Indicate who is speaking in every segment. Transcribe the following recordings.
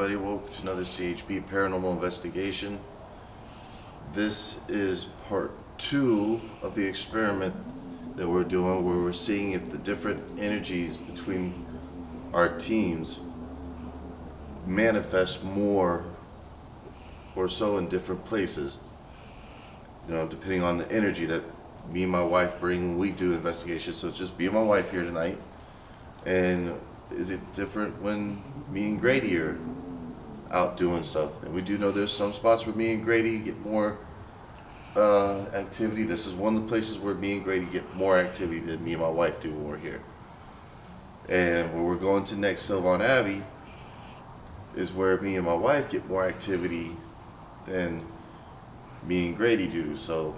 Speaker 1: everybody. Welcome to another CHP Paranormal Investigation. This is part 2 of the experiment that we're doing, where we're seeing if the different energies between our teams manifest more or so in different places. Depending on the energy that me and my wife bring when we do investigations. So it's just me and my wife here tonight. And is it different when me and Grady are out doing stuff? And we do know there's some spots where me and Grady get more activity. This is one of the places where me and Grady get more activity than me and my wife do when we're here. And where we're going to next, Sylvan Abbey, is where me and my wife get more activity than me and Grady do. So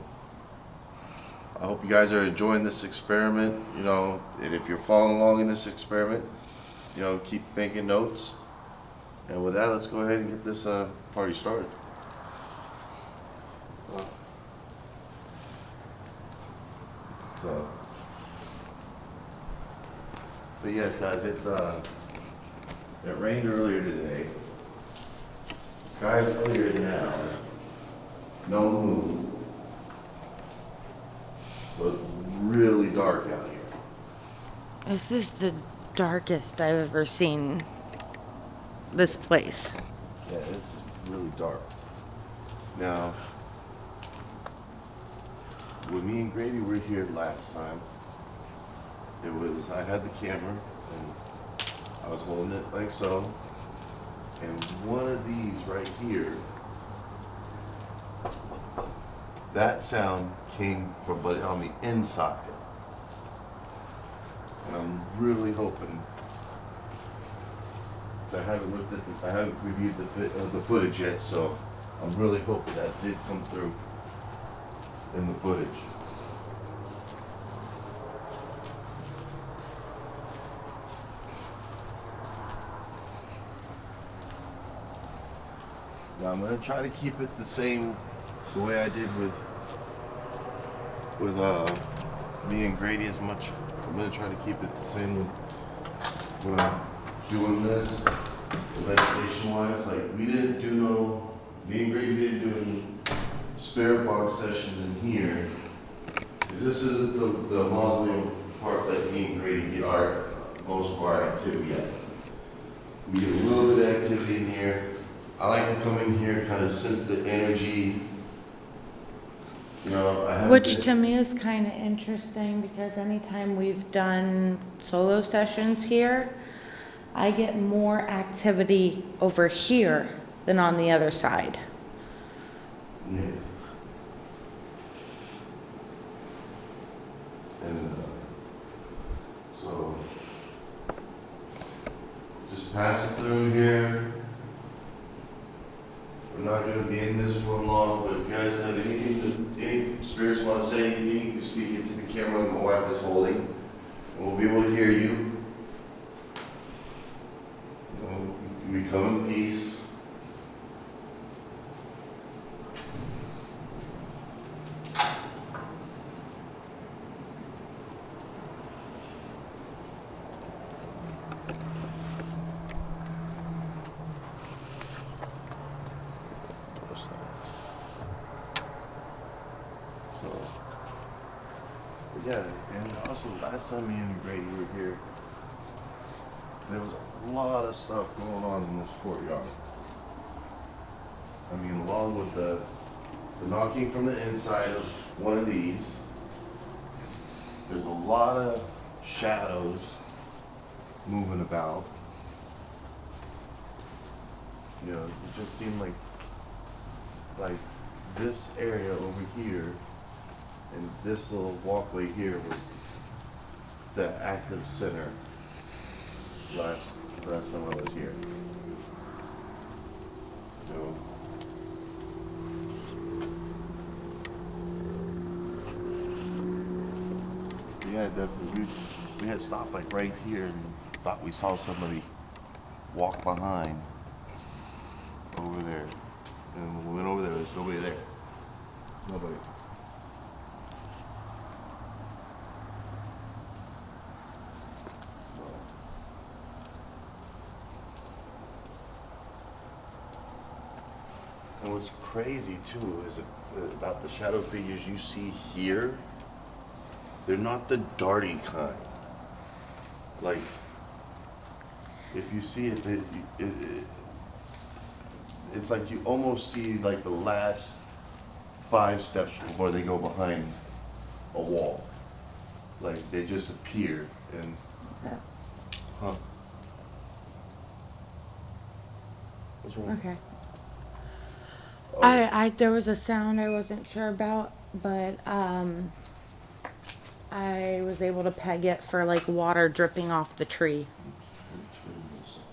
Speaker 1: I hope you guys are enjoying this experiment, and if you're following along in this experiment, keep making notes. And with that, let's go ahead and get this party started. But yes, guys, it rained earlier today. The sky is clear now. No moon. So it's really dark out here.
Speaker 2: This is the darkest I've ever seen this place.
Speaker 1: Yeah, it's really dark. Now, when me and Grady were here last time, I had the camera and I was holding it like so, and one of these right here, that sound came from but on the inside. And I'm really hoping, I haven't reviewed the footage yet, so I'm really hoping that did come through in the footage. Now I'm going to try to keep it the way I did with me and Grady as much. I'm going to try to keep it the same when I'm doing this, investigation wise. Like, me and Grady didn't do any spirit box sessions in here, because this is the mausoleum part that me and Grady get most of our activity at. We get a little bit of activity in here. I like to come in here, kind of sense the energy.
Speaker 2: Which to me is kind of interesting, because anytime we've done solo sessions here, I get more activity over here than on the other side.
Speaker 1: Yeah. And so, just pass it through here. We're not going to be in this room long, but if you guys have any spirits want to say anything, you can speak into the camera that my wife is holding, and we'll be able to hear you. We come in peace. Yeah, and also last time me and Grady were here, there was a lot of stuff going on in this courtyard. I mean, along with the knocking from the inside of one of these, there's a lot of shadows moving about. It just seemed like this area over here and this little walkway here was the active center last time I was here. Yeah, definitely. We had stopped right here and thought we saw somebody walk behind over there. And when we went over there, there's nobody there. Nobody. And what's crazy too is about the shadow figures you see here, they're not the darty kind. Like, if you see it, it's like you almost see like the last 5 steps before they go behind a wall. Like they just appear and, huh? What's wrong?
Speaker 2: Okay.
Speaker 1: Oh,
Speaker 2: There was a sound I wasn't sure about, but I was able to peg it for like water dripping off the tree.
Speaker 1: let me turn this off.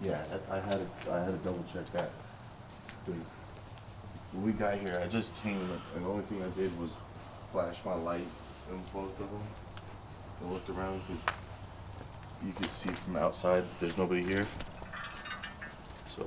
Speaker 1: Yeah, I had to double check that. Because when we got here, I just came and the only thing I did was flash my light in both of them and looked around because you can see from outside that there's nobody here. So.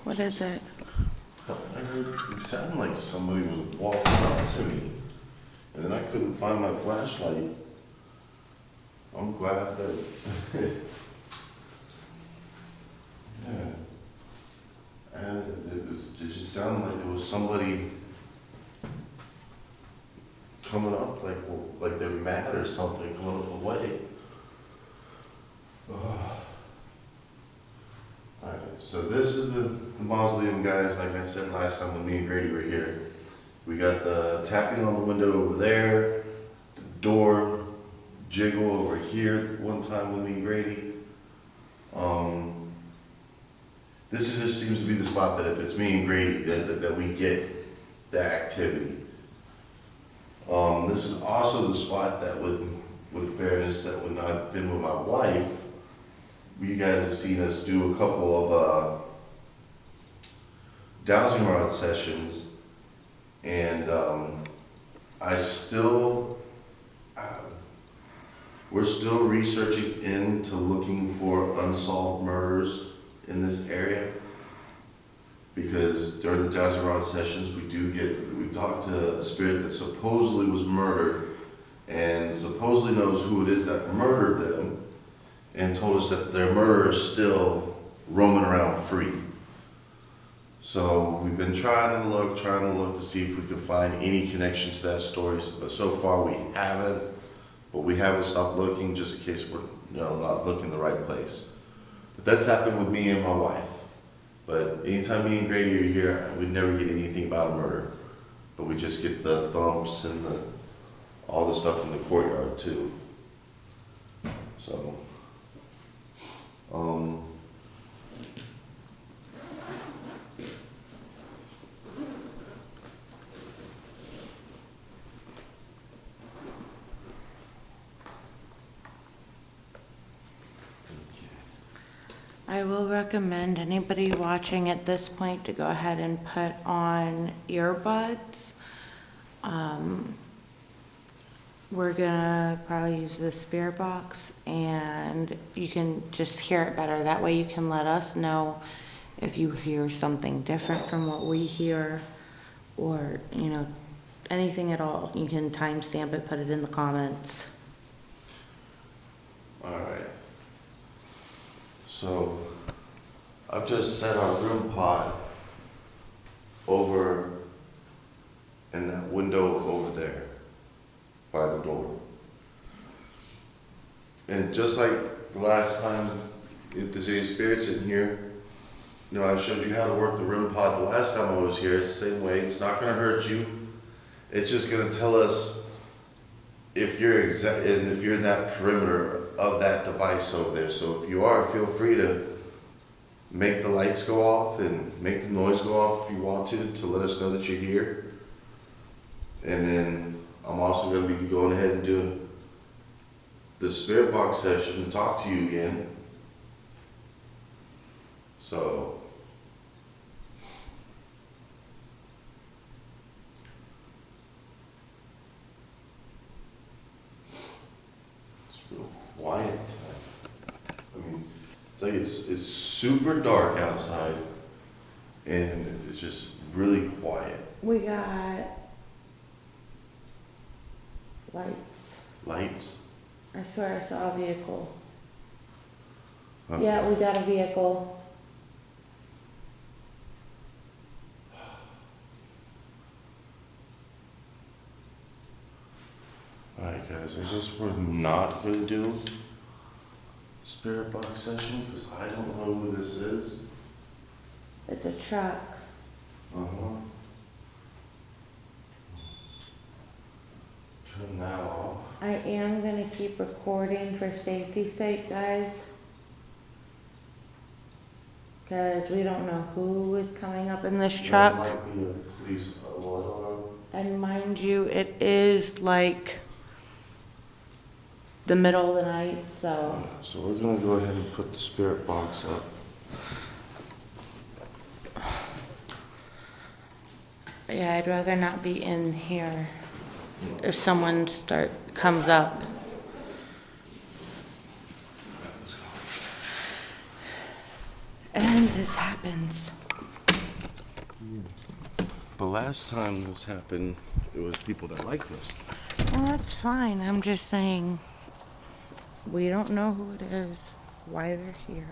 Speaker 2: What is it?
Speaker 1: I heard it sounded like somebody was walking up to me, and then I couldn't find my flashlight. I'm glad that. Yeah. And it just sounded like there was somebody coming up, like they're mad or something, coming up away. Alright, so this is the mausoleum, guys. Like I said last time when me and Grady were here. We got the tapping on the window over there, the door jiggle over here one time with me and Grady. This just seems to be the spot that if it's me and Grady that we get the activity. This is also the spot that with fairness, that when I've been with my wife, you guys have seen us do a couple of dowsing rod sessions, and we're still researching into looking for unsolved murders in this area, because during the dowsing rod sessions we talk to a spirit that supposedly was murdered and supposedly knows who it is that murdered them, and told us that their murderer is still roaming around free. So we've been trying to look to see if we can find any connection to that story, but so far we haven't. But we haven't stopped looking just in case we're not looking in the right place. But that's happened with me and my wife. But anytime me and Grady are here, we never get anything about a murder. But we just get the thumps and all the stuff in the courtyard too. So,
Speaker 2: I will recommend anybody watching at this point to go ahead and put on earbuds. We're gonna probably use the spirit box, and you can just hear it better. That way you can let us know if you hear something different from what we hear, or, anything at all. You can timestamp it, put it in the comments.
Speaker 1: alright. So, I've just set our room pot over in that window over there by the door. And just like the last time, if there's any spirits in here, I showed you how to work the room pod the last time I was here. It's the same way. It's not going to hurt you. It's just going to tell us if you're in that perimeter of that device over there. So if you are, feel free to, make the lights go off and make the noise go off if you want to let us know that you're here. And then I'm also going to be going ahead and doing the spirit box session and talk to you again. So it's real quiet tonight. I mean, it's like it's super dark outside and it's just really quiet.
Speaker 2: We got lights.
Speaker 1: Lights.
Speaker 2: I swear I saw a vehicle.
Speaker 1: Okay.
Speaker 2: Yeah, we got a vehicle.
Speaker 1: Alright guys, I guess we're not going to do spirit box session because I don't know who this is.
Speaker 2: It's a truck.
Speaker 1: Uh-huh. Turn that off.
Speaker 2: I am gonna keep recording for safety's sake, guys. Cause we don't know who is coming up in this truck.
Speaker 1: That might be a police, well, I don't know.
Speaker 2: And mind you, it is like the middle of the night, so.
Speaker 1: So we're gonna go ahead and put the spirit box up.
Speaker 2: Yeah, I'd rather not be in here if someone comes up. And this happens.
Speaker 1: But last time this happened, it was people that like this.
Speaker 2: Well, that's fine. I'm just saying, we don't know who it is, why they're here.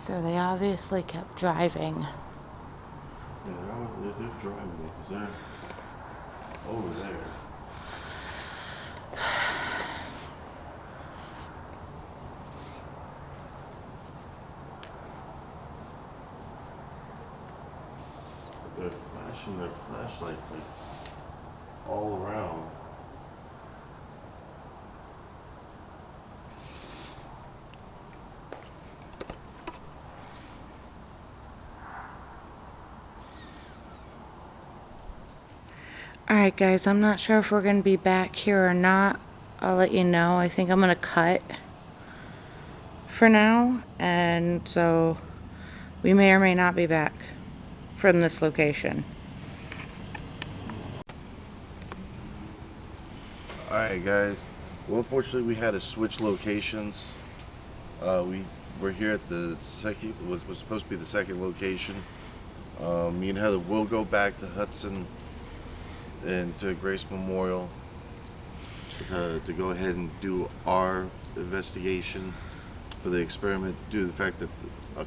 Speaker 2: So they obviously kept driving.
Speaker 1: Yeah, they're driving because they're over there. They're flashing their flashlights like all around.
Speaker 2: Alright guys, I'm not sure if we're going to be back here or not. I'll let you know. I think I'm going to cut for now. And so we may or may not be back from this location.
Speaker 1: Alright guys, well unfortunately we had to switch locations. We're here at the second, was supposed to be the second location. Me and Heather will go back to Hudson and to Grace Memorial to go ahead and do our investigation for the experiment due to the fact that a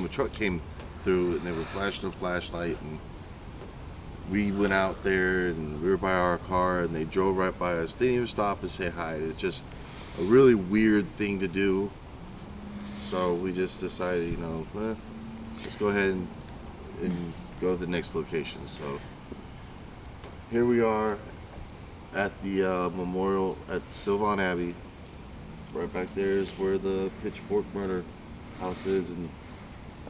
Speaker 1: truck came through and they were flashing a flashlight, and we went out there and we were by our car and they drove right by us, didn't even stop and say hi. It's just a really weird thing to do. So we just decided, let's go ahead and go to the next location. So here we are at the memorial at Sylvan Abbey. Right back there is where the Pitchfork murder house is and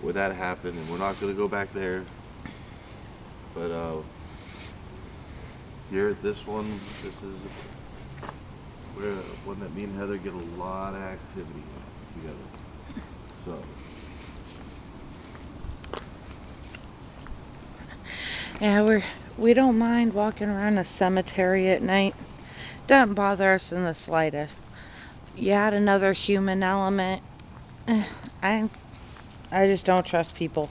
Speaker 1: where that happened, and we're not going to go back there. But here at this one, this is where one that me and Heather get a lot of activity together. So
Speaker 2: Yeah, we don't mind walking around a cemetery at night. Doesn't bother us in the slightest. you add another human element. eh, I, I just don't trust people.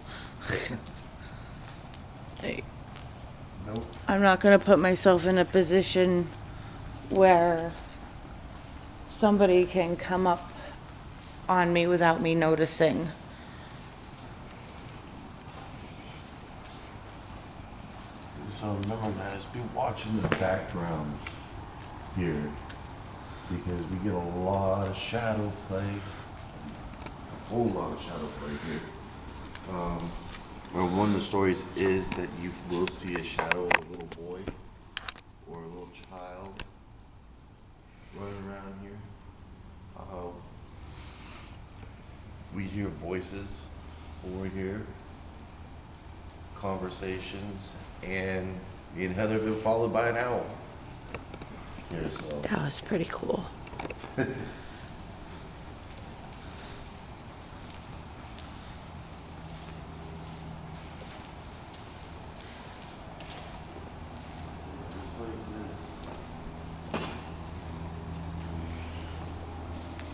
Speaker 1: Nope.
Speaker 2: I'm not gonna put myself in a position where somebody can come up on me without me noticing.
Speaker 1: So remember, guys, be watching the backgrounds here because we get a lot of shadow play, a whole lot of shadow play here. Well, one of the stories is that you will see a shadow of a little boy or a little child running around here. We hear voices over here, conversations, and me and Heather have been followed by an owl. Here, so.
Speaker 2: That was pretty cool.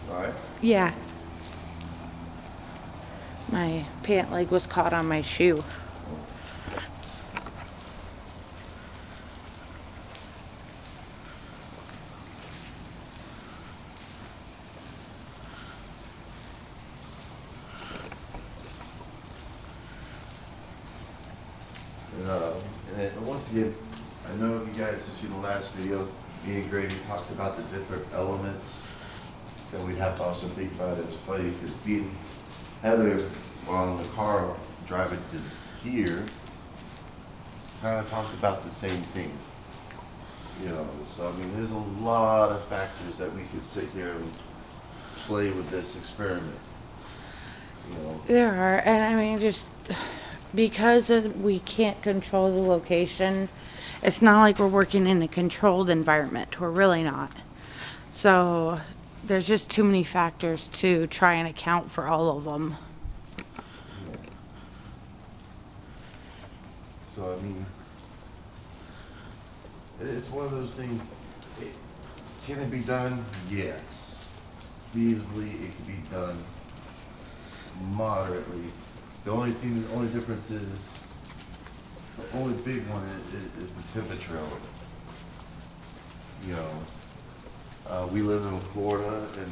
Speaker 1: Alright.
Speaker 2: Yeah. My pant leg was caught on my shoe.
Speaker 1: And once again, I know if you guys have seen the last video, me and Grady talked about the different elements that we'd have to also think about. It's funny because me and Heather were on the car driving to here, kind of talked about the same thing. You know, so I mean, there's a lot of factors that we could sit here and play with this experiment. You know,
Speaker 2: There are, and I mean, just because we can't control the location, it's not like we're working in a controlled environment. We're really not. So there's just too many factors to try and account for all of them.
Speaker 1: so I mean, it's one of those things. Can it be done? Yes. Feasibly, it can be done moderately. The only difference is, the only big one is the temperature of it. You know, we live in Florida, and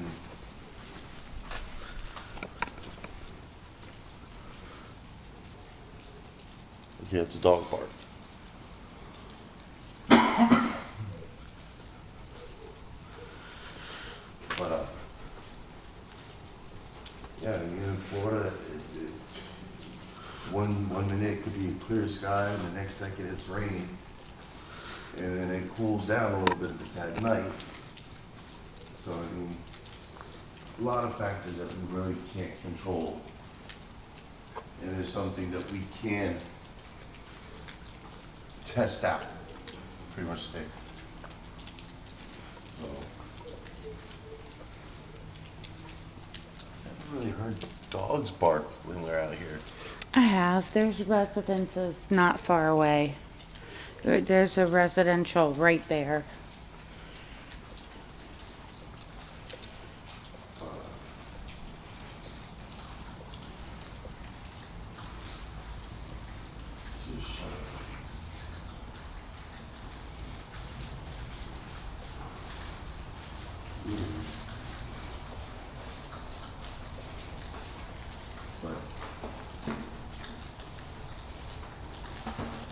Speaker 1: yeah, it's a dog park. But yeah, in Florida, one minute it could be clear sky, and the next second it's raining, and then it cools down a little bit if it's at night. So I mean, a lot of factors that we really can't control, and there's something that we can test out, pretty much say. So, never really heard dogs bark when we're out here.
Speaker 2: I have. There's residences not far away. There's a residential right there.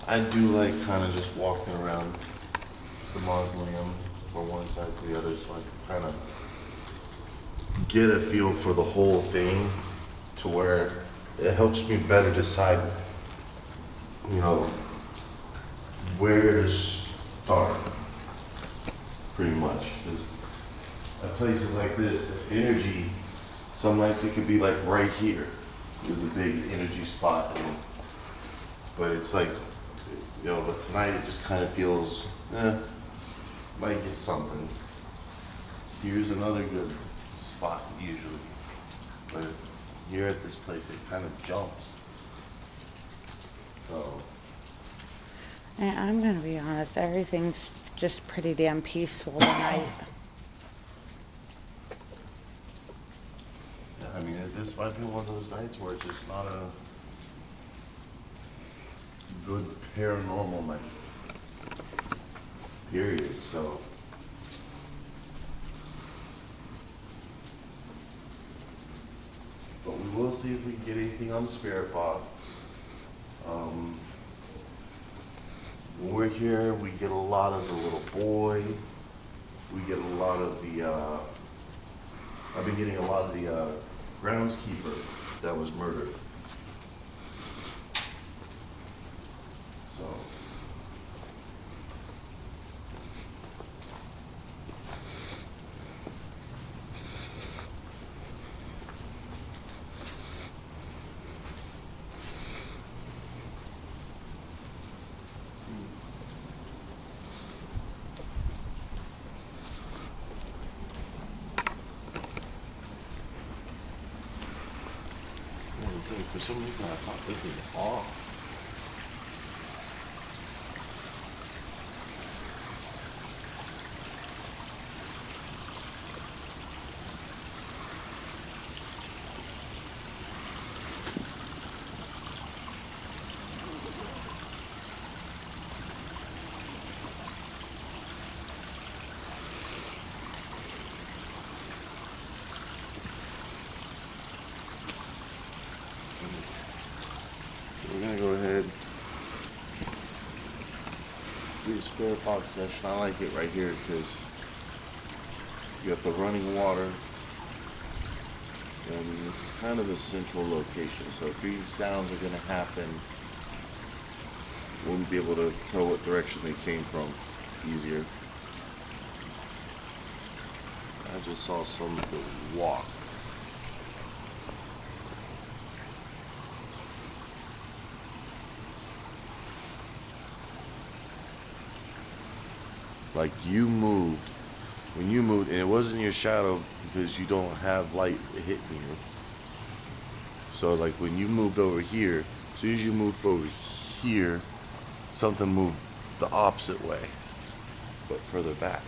Speaker 1: I do like kind of just walking around the mausoleum from one side to the other, so I can kind of get a feel for the whole thing, to where it helps me better decide, you know, where to start, pretty much. Because at places like this, the energy, some nights it could be like right here. There's a big energy spot, but it's like, you know, but tonight it just kind of feels, might get something. Here's another good spot usually, but here at this place it kind of jumps. So,
Speaker 2: And I'm gonna be honest, everything's just pretty damn peaceful tonight.
Speaker 1: I mean, this might be one of those nights where it's just not a good paranormal night. Period. So, but we will see if we can get anything on the spirit box. When we're here, we get a lot of the little boy. We get a lot of the, I've been getting a lot of the groundskeeper that was murdered. So. For some reason, I thought this was off. So we're gonna go ahead. Do the spirit box session. I like it right here because you got the running water. And this is kind of a central location. So if these sounds are gonna happen, we'll be able to tell what direction they came from easier. I just saw somebody walk. Like you moved, when you moved, and it wasn't your shadow because you don't have light hitting you. So like when you moved over here, as soon as you moved over here, something moved the opposite way, but further back.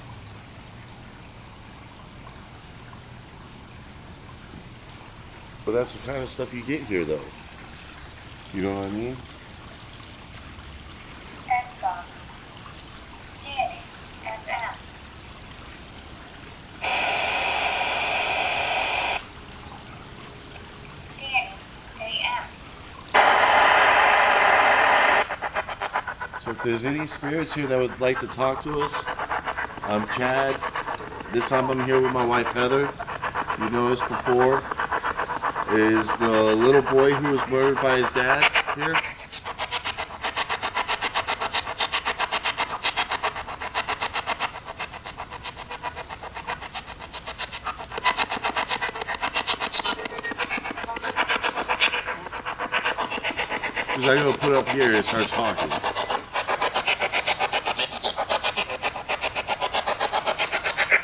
Speaker 1: But that's the kind of stuff you get here though. You know what I mean? So if there's any spirits here that would like to talk to us, I'm Chad. This time I'm here with my wife Heather. You know us before. Is the little boy who was murdered by his dad here? Because I go put up here and start talking.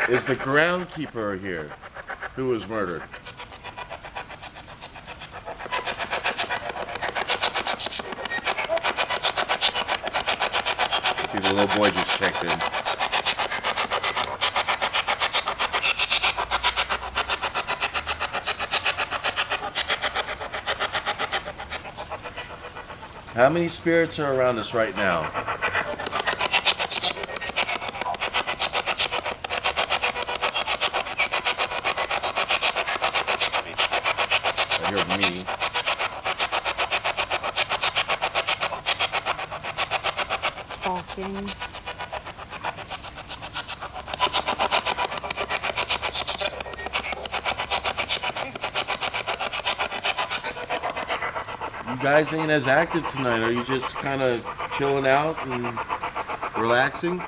Speaker 1: Is the groundkeeper here who was murdered? I think the little boy just checked in. How many spirits are around us right now? I hear me.
Speaker 2: Talking.
Speaker 1: You guys ain't as active tonight. Are you just kind of chilling out and relaxing?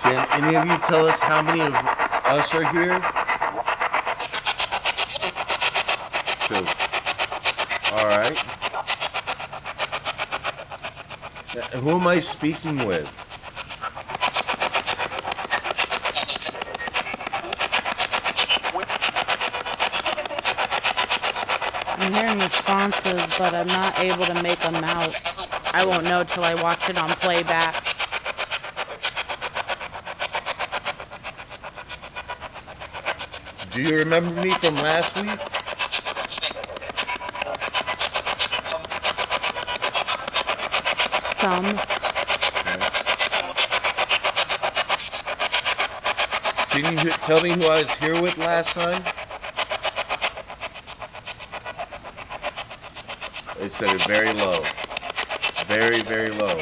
Speaker 1: Can any of you tell us how many of us are here? too. All right. Now, who am I speaking with?
Speaker 2: I'm hearing responses, but I'm not able to make them out. I won't know till I watch it on playback.
Speaker 1: Do you remember me from last week?
Speaker 2: Some.
Speaker 1: Can you tell me who I was here with last time? It said it very low. Very, very low.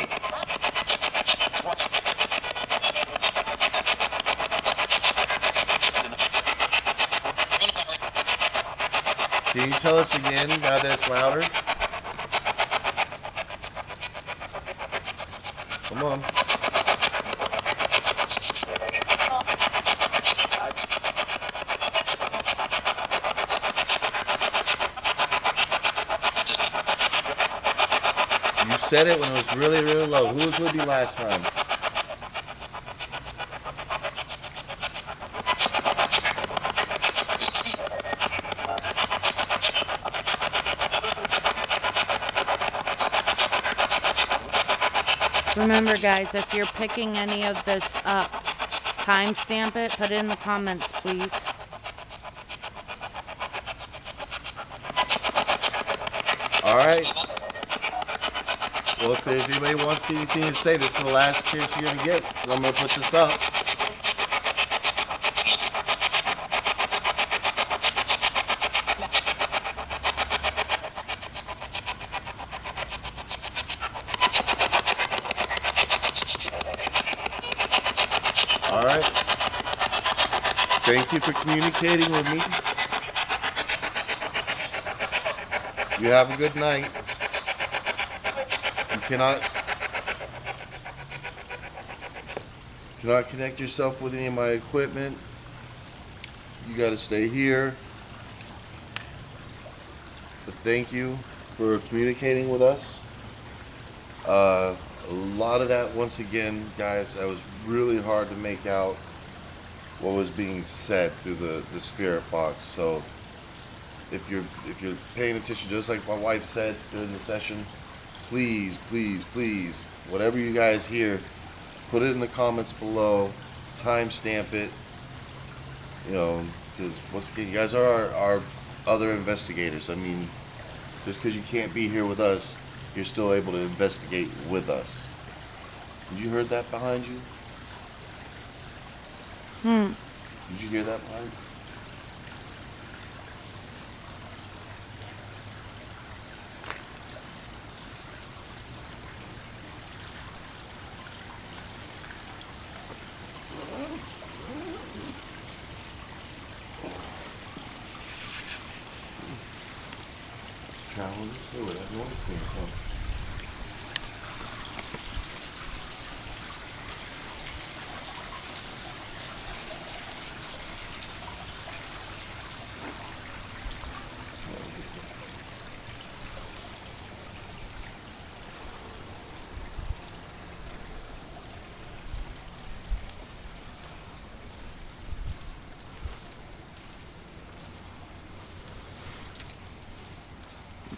Speaker 1: Can you tell us again now that it's louder? Come on. You said it when it was really, really low. Who was with you last time?
Speaker 2: Remember, guys, if you're picking any of this up, timestamp it, put it in the comments, please.
Speaker 1: All right. Well, if there's anybody who wants anything to say, this is the last chance you're going to get. I'm going to put this up. All right. Thank you for communicating with me. You have a good night. You cannot connect yourself with any of my equipment. You got to stay here. But thank you for communicating with us. A lot of that, once again, guys, that was really hard to make out what was being said through the spirit box. So if you're paying attention, just like my wife said during the session, please, please, please, whatever you guys hear, put it in the comments below, timestamp it, because once again, you guys are our other investigators. I mean, just because you can't be here with us, you're still able to investigate with us. You heard that behind you? Did you hear that behind you? Traveling this way, where that noise came from.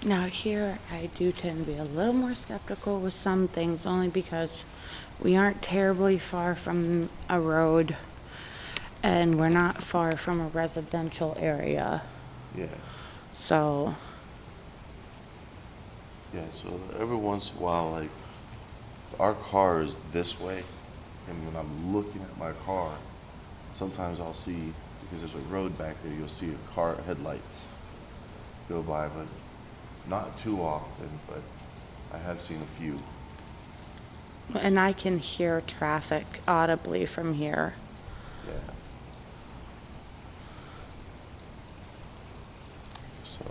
Speaker 2: Now here, I do tend to be a little more skeptical with some things, only because we aren't terribly far from a road, and we're not far from a residential area.
Speaker 1: Yeah.
Speaker 2: So,
Speaker 1: Yeah, so every once in a while, like, our car is this way, and when I'm looking at my car, sometimes I'll see, because there's a road back there, you'll see a car headlights go by, but not too often, but I have seen a few.
Speaker 2: and I can hear traffic audibly from here.
Speaker 1: Yeah. So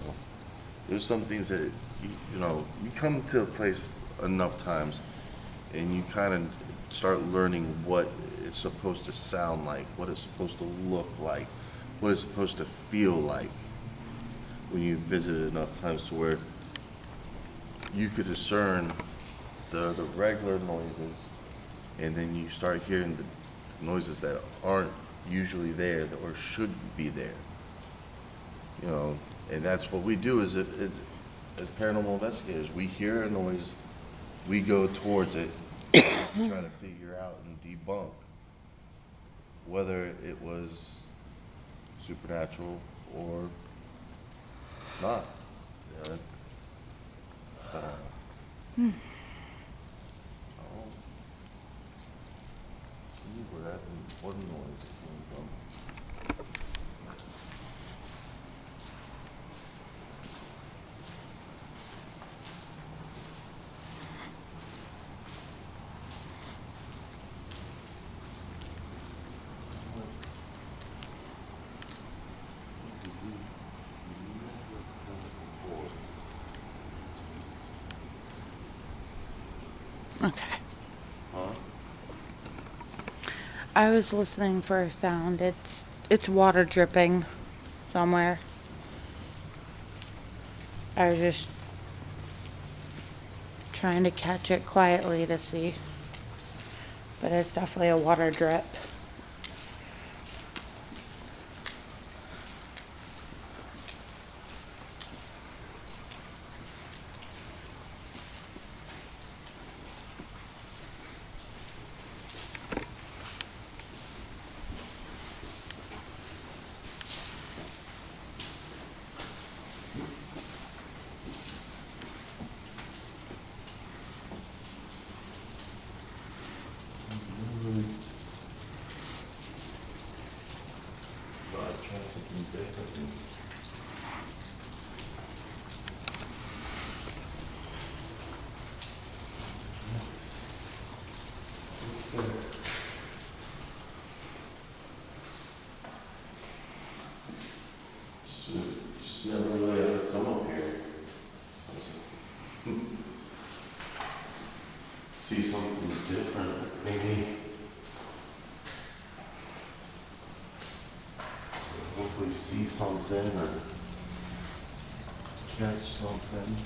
Speaker 1: there's some things that you come to a place enough times, and you kind of start learning what it's supposed to sound like, what it's supposed to look like, what it's supposed to feel like. when you visit it enough times to where you could discern the regular noises, and then you start hearing the noises that aren't usually there or shouldn't be there. You know, and that's what we do as paranormal investigators. We hear a noise, we go towards it, and try to figure out and debunk whether it was supernatural or not. You know? But, I'll see where that one noise came from.
Speaker 2: Okay.
Speaker 1: Huh?
Speaker 2: I was listening for a sound. It's water dripping somewhere. I was just trying to catch it quietly to see. But it's definitely a water drip.
Speaker 1: Try something different. Just never really ever come up here. See something different, maybe. Hopefully see something or catch something.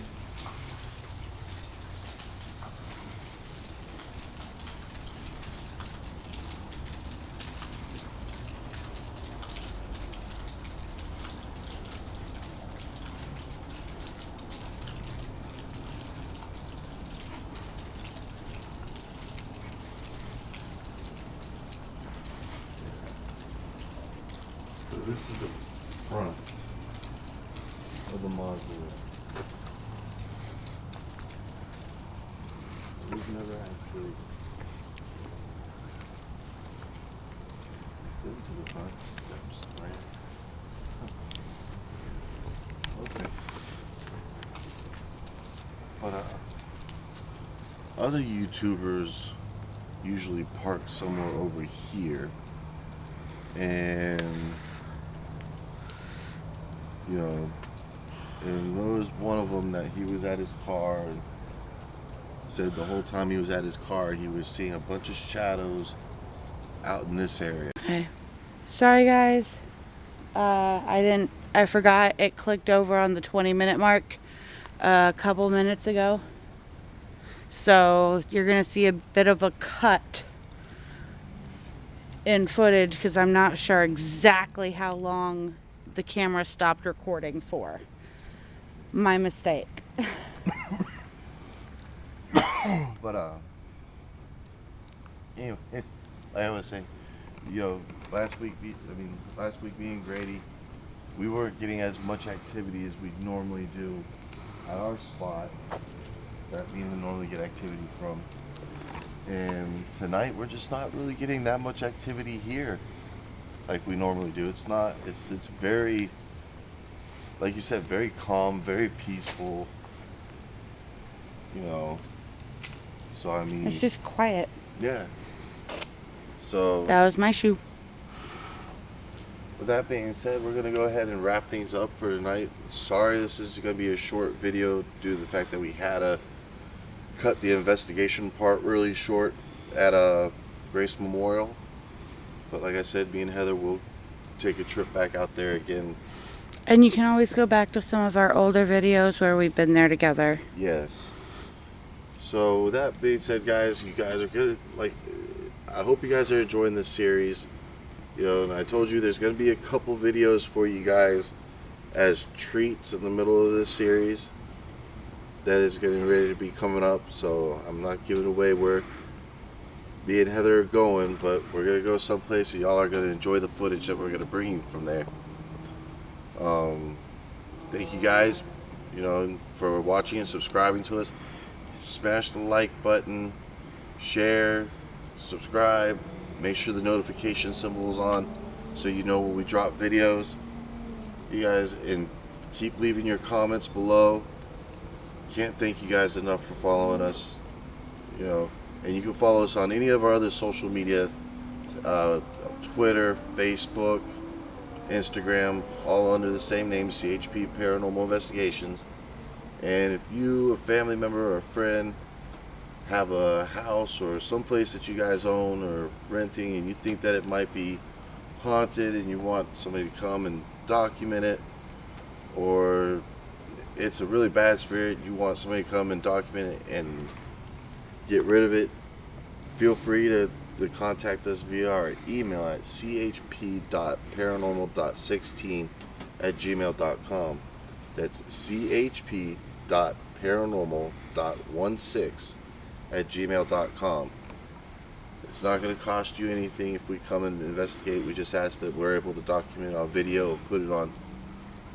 Speaker 1: So this is the front of the mausoleum. We've never actually been to the front steps, right? Okay. But other YouTubers usually park somewhere over here, and you know, and there was one of them that he was at his car and said the whole time he was at his car he was seeing a bunch of shadows out in this area.
Speaker 2: Okay. Sorry, guys. I forgot it clicked over on the 20-minute mark a couple minutes ago. So you're going to see a bit of a cut in footage because I'm not sure exactly how long the camera stopped recording for. My mistake.
Speaker 1: But anyway, like I was saying, you know, last week me and Grady, we weren't getting as much activity as we normally do at our spot that we normally get activity from. And tonight we're just not really getting that much activity here like we normally do. It's very, like you said, very calm, very peaceful, you know. So I mean,
Speaker 2: It's just quiet.
Speaker 1: yeah. So
Speaker 2: That was my shoe.
Speaker 1: with that being said, we're gonna go ahead and wrap things up for tonight. Sorry, this is gonna be a short video due to the fact that we had to cut the investigation part really short at Grace Memorial. But like I said, me and Heather will take a trip back out there again
Speaker 2: And you can always go back to some of our older videos where we've been there together.
Speaker 1: Yes. So with that being said, guys, you guys are good. Like, I hope you guys are enjoying this series. You know, and I told you there's going to be a couple videos for you guys as treats in the middle of this series that is getting ready to be coming up. So I'm not giving away where me and Heather are going, but we're going to go someplace and y'all are going to enjoy the footage that we're going to bring you from there. Thank you guys, you know, for watching and subscribing to us. Smash the like button, share, subscribe, make sure the notification symbol is on so you know when we drop videos. You guys, and keep leaving your comments below. Can't thank you guys enough for following us, you know. And you can follow us on any of our other social media, Twitter, Facebook, Instagram, all under the same name, CHP Paranormal Investigations. And if you, a family member or a friend, have a house or someplace that you guys own or renting and you think that it might be haunted and you want somebody to come and document it, or it's a really bad spirit, you want somebody to come and document it and get rid of it, feel free to contact us via our email at chp.paranormal.16@gmail.com. That's chp.paranormal.16@gmail.com. It's not going to cost you anything if we come and investigate. We just ask that we're able to document it on video and put it on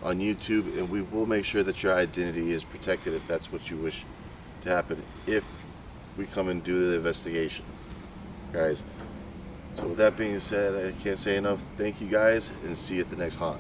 Speaker 1: YouTube, and we will make sure that your identity is protected if that's what you wish to happen if we come and do the investigation, guys. So with that being said, I can't say enough. Thank you guys, and see you at the next haunt.